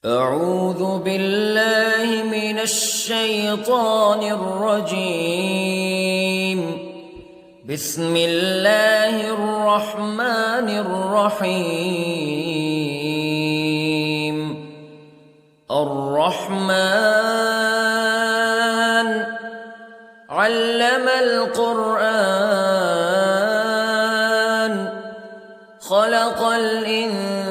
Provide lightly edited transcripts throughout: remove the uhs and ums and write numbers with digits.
أعوذ بالله من الشيطان الرجيم. بسم الله الرحمن الرحيم. الرحمن علم القرآن خلق الإنسان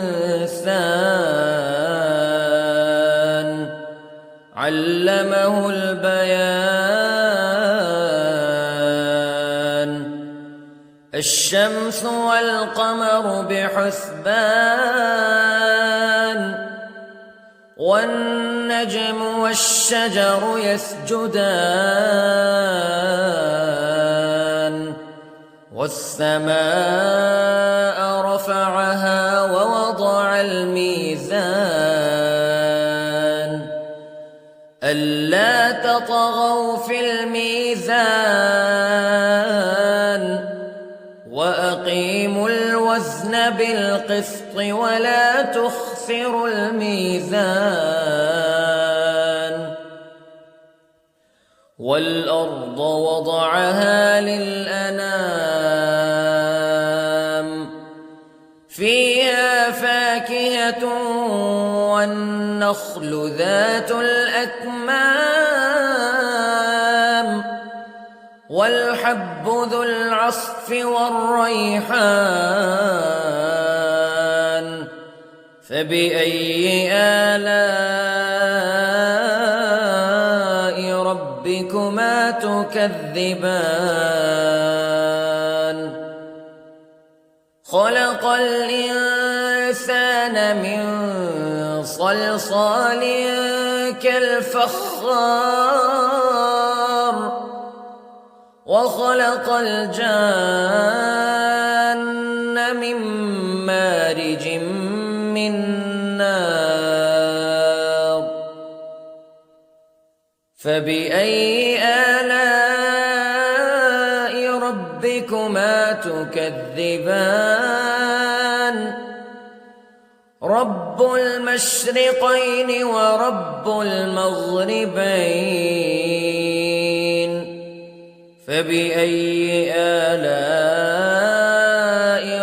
علمه البيان. الشمس والقمر بحسبان والنجم والشجر يسجدان والسماء رفعها ووضع الميزان ألا تطغوا في الميزان وأقيموا الوزن بالقسط ولا تخسروا الميزان. والأرض وضعها للأنام فيها فاكهة والنخل ذات الأكمام والحب ذو العصف والريحان فبأي آلاء ربكما تكذبان. خلق الإنسان من صلصال كالفخار وخلق الجان من مارج من نار فبأي آلاء ربكما تكذبان. رب المشرقين ورب المغربين فبأي آلاء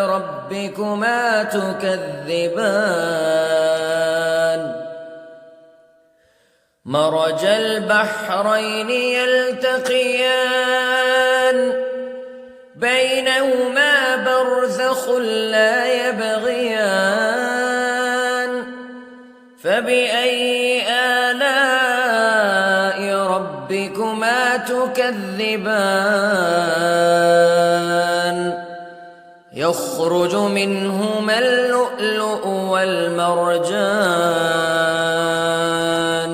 ربكما تكذبان. مرج البحرين يلتقيان بينهما برزخ لا يبغيان فبأي آلاء ربكما تكذبان. يخرج منهما اللؤلؤ والمرجان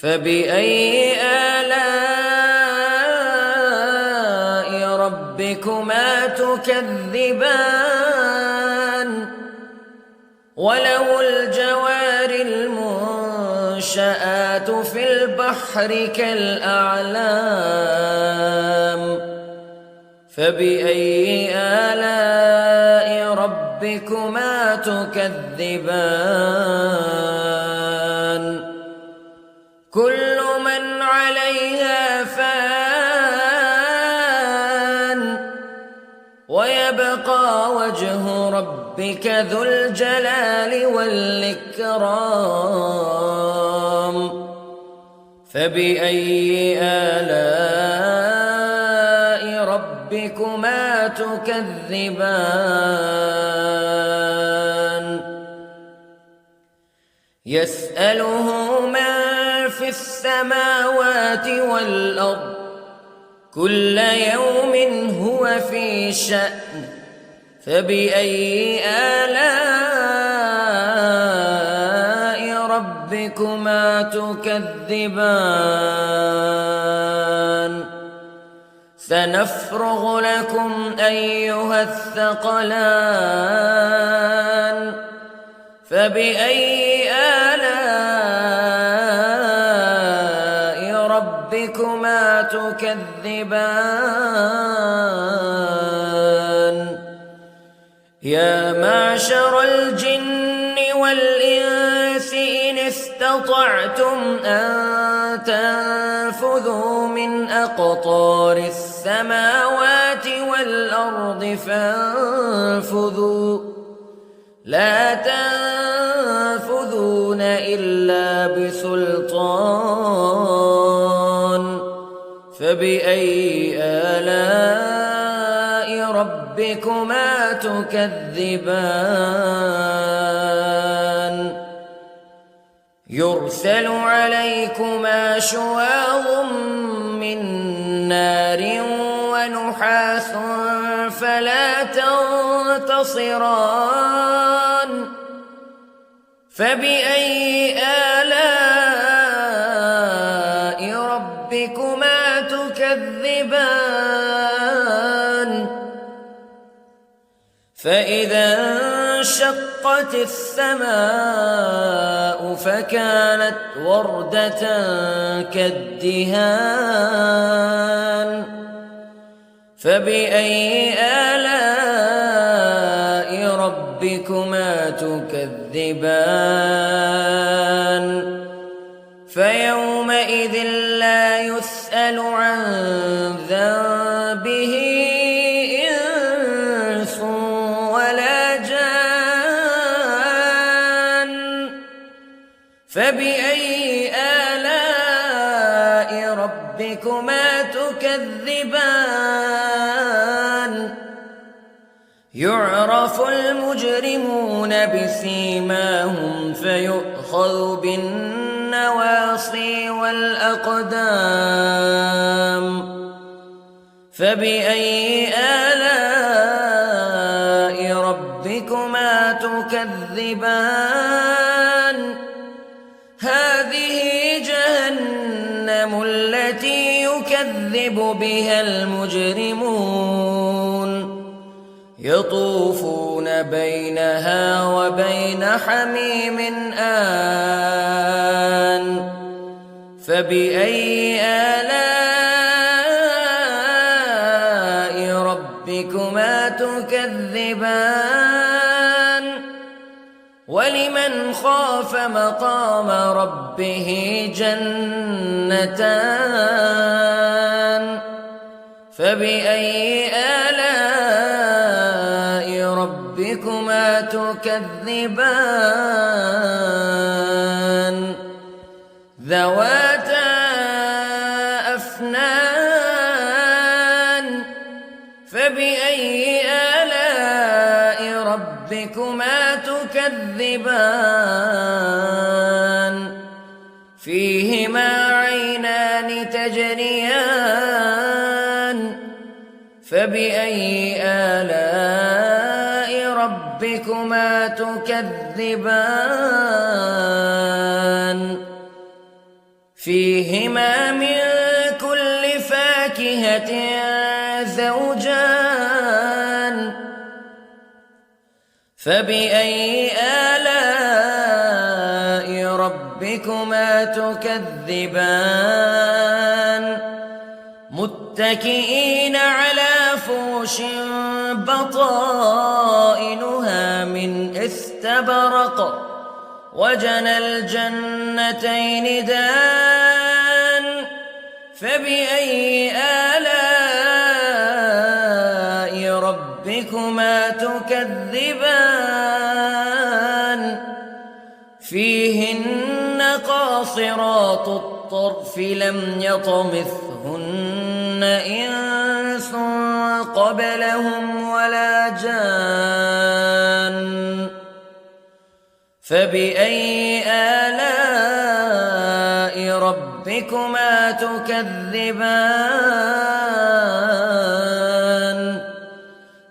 فبأي آلاء ربكما تكذبان. وله الجوار المنشآت في البحر كالأعلام فبأي آلاء ربكما تكذبان. كل من عليها فان ويبقى وجه ربك ذو الجلال والإكرام فبأي آلاء ربكما تكذبان. يسأله من في السماوات والأرض كل يوم هو في شأن فبأي آلاء ربكما تكذبان. سنفرغ لكم أيها الثقلان فبأي آلاء ربكما تكذبان. يا معشر الجن والإنس استطعتم أن تنفذوا من أقطار السماوات والأرض فانفذوا لا تنفذون إلا بسلطان فبأي آلاء ربكما تكذبان يرسل عليكما شواظ من نار ونحاس فلا تنتصران فبأي آلاء ربكما تكذبان فإذا انشقت السماء فكانت وردة كالدهان فبأي آلاء ربكما تكذبان فيومئذ لا يسأل عن ذنبه إنس ولا جان فبأي آلاء ربكما تكذبان يعرف المجرمون بسيماهم فيؤخذ بالنواصي والأقدام فبأي آلاء ربكما تكذبان هذه جهنم التي يكذب بها المجرمون يطوفون بينها وبين حميم آن فبأي آلاء ربكما تكذبان ولمن خاف مقام ربه جنتان فبأي آلاء ربكما تكذبان ذواتا أفنان فبأي آلاء ربكما تكذبان فيهما عينان تجريان فبأي آلاء ربكما تكذبان فيهما من كل فاكهة زوجان فبأي آلاء ربكما تكذبان متكئين على فرش بطائنها من استبرق وجنى الجنتين دان فبأي آلاء ربكما تكذبان فيهن قاصرات الطرف لم يطمثهن إنس قبلهم ولا جان فبأي آلاء ربكما تكذبان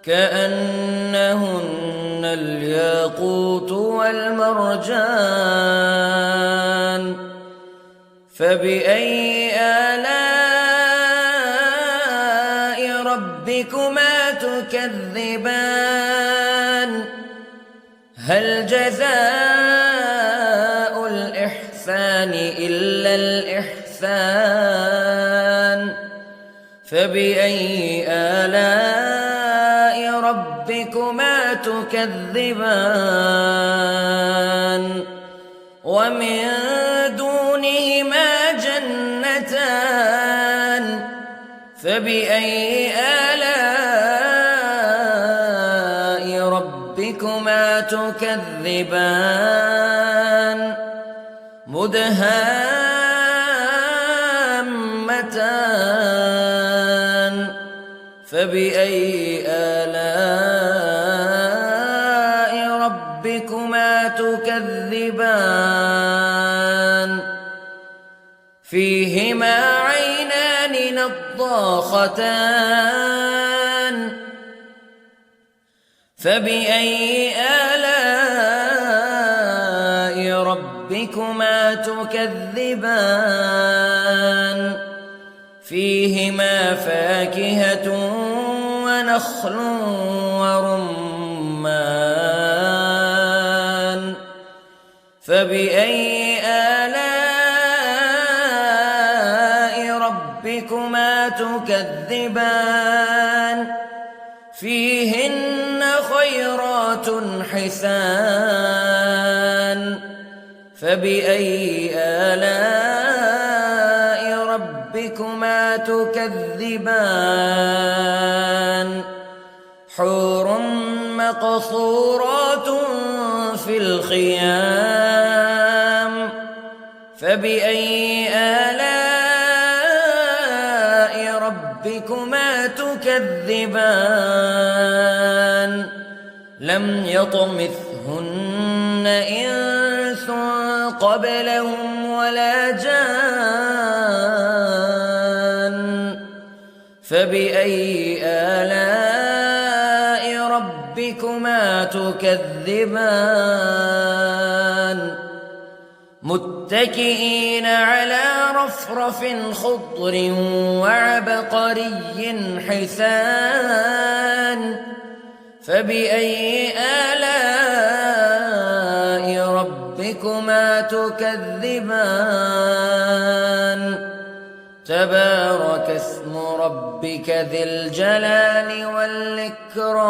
كأنهن الياقوت والمرجان فبأي آلاء ربكما تكذبان هل جزاء الإحسان إلا الإحسان فبأي آلاء ربكما تكذبان ومن دونهما جنتان فبأي آلاء ربكما تكذبان مدهامتان فبأي آلاء ربكما تكذبان فيهما عينان نضاختان فبأي آلاء ربكما تكذبان فيهما فاكهة ونخل ورمان فبأي آلاء ربكما تكذبان فيهن خيرات حسان فبأي آلاء ربكما تكذبان حور مقصورات في الخيام فبأي آلاء ربكما تكذبان لم يطمثهن إنس قبلهم ولا جان فبأي آلاء ربكما تكذبان متكئين على رفرف خضر وعبقري حسان فبأي آلاء ربكما تكذبان تبارك اسم ربك ذي الجلال والإكرام